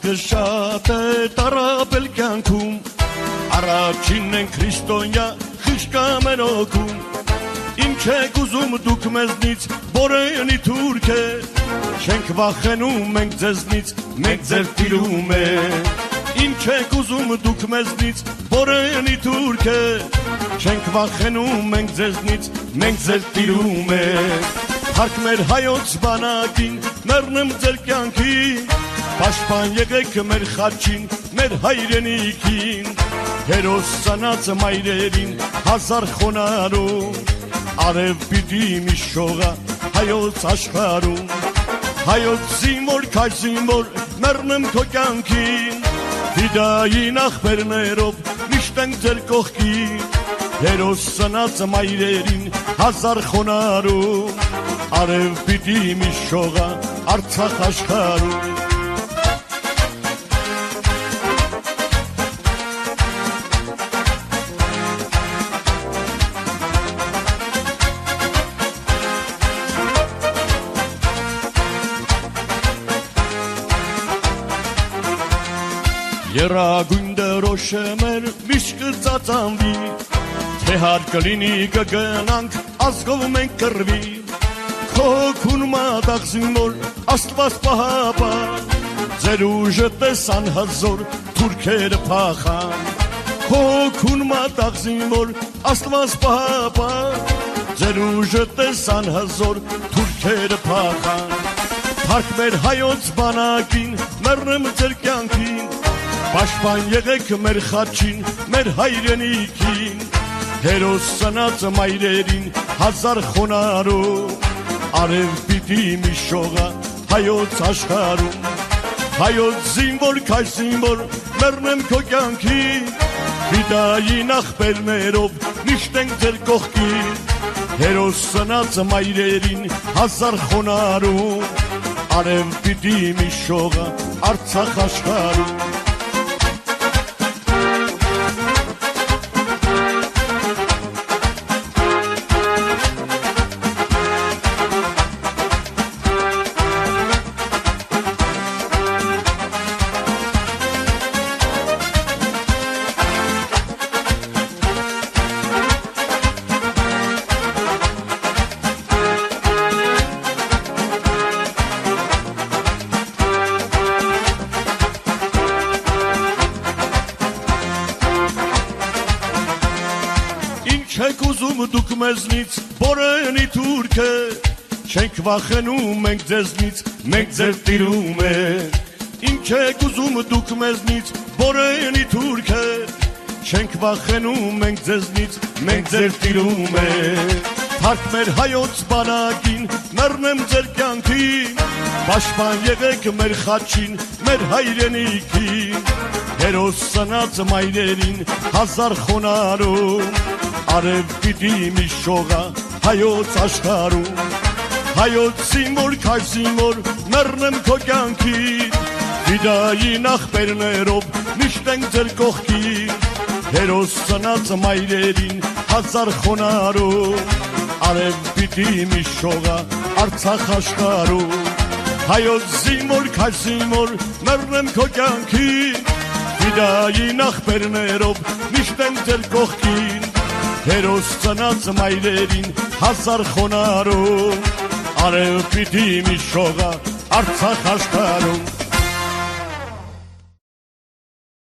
Մարդը շատ է տարապել կյանքում, առաջինն են քրիստոնյա խիշկա մեր օգում։ Ինչ եք ուզում դուք մեզնից, բորենի թուրք է, չենք վախենում մենք ձեզնից, մենք ձեր տիրում է։ Ինչ եք ուզում դուք մեզնից, բորենի թուրք է, չենք վախենում մենք ձեզնից, մենք ձեր տիրում է։ Հարկ մեր հայոց բանակին, մեռնեմ ձեր կյանքին, պաշտպան եղեք մեր խաչին, մեր հայրենիքին, հերոս ծնած մայրերին հազար խոնարհում, արև պիտի միշողա հայոց աշխարհում, հայոց զինվոր քայլ զինվոր մեռնեմ քո կյանքին, ֆիդային ախպերներով միշտ ենք ձեր կողքին, հերոս ծնած մայրերին հազար խոնարհում, արև պիտի միշողա Արցախ աշխարհում։ Երագույն դրոշը մեր միշտ կծածանվի, թե հարկ կլինի կգնանք ազգով մենք կռվի, քո քուն մատաղ զինվոր Աստված պահապան, ձեր ուժը տեսան հզոր թուրքերը փախան, քո քուն մատաղ զինվոր Աստված պահապան, ձեր ուժը տեսան հզոր թուրքերը փախան, հարկ մեր հայոց բանակին, մեռնեմ ձեր կյանքին, պաշտպան եղեք մեր խաչին, մեր հայրենիքին, հերոս ծնած մայրերին հազար խոնարհում, արև պիտի միշողա հայոց աշխարհում, հայոց զինվոր քայլ զինվոր մեռնեմ քո կյանքին, ֆիդային ախպերներով միշտ ենք ձեր կողքին, հերոս ծնած մայրերին հազար խոնարհում, արև պիտի միշողա Արցախ աշխարհում։ Չեք ուզում դուք մեզնից, բորենի թուրք է, չենք վախենում մենք ձեզնից, մենք ձեր տիրում է։ Ինչ եք ուզում դուք մեզնից, բորենի թուրք է, չենք վախենում մենք ձեզնից, մենք ձեր տիրում է։ Հարկ մեր հայոց բանակին, մեռնեմ ձեր կյանքին, պաշտպան եղեք մեր խաչին, մեր հայրենիքին, հերոս ծնած մայրերին հազար խոնարհում, արև պիտի միշողա հայոց աշխարհում, հայոց զինվոր քայլ զինվոր մեռնեմ քո կյանքին, ֆիդային ախպերներով միշտ ենք ձեր կողքին, հերոս ծնած մայրերին հազար խոնարհում, արև պիտի միշողա Արցախ աշխարհում, հայոց զինվոր քայլ զինվոր մեռնեմ քո կյանքին, ֆիդային ախպերներով միշտ ենք ձեր կողքին, հերոս ծնած մայրերին հազար խոնարհում, արև պիտի միշողա Արցախ աշխարհում։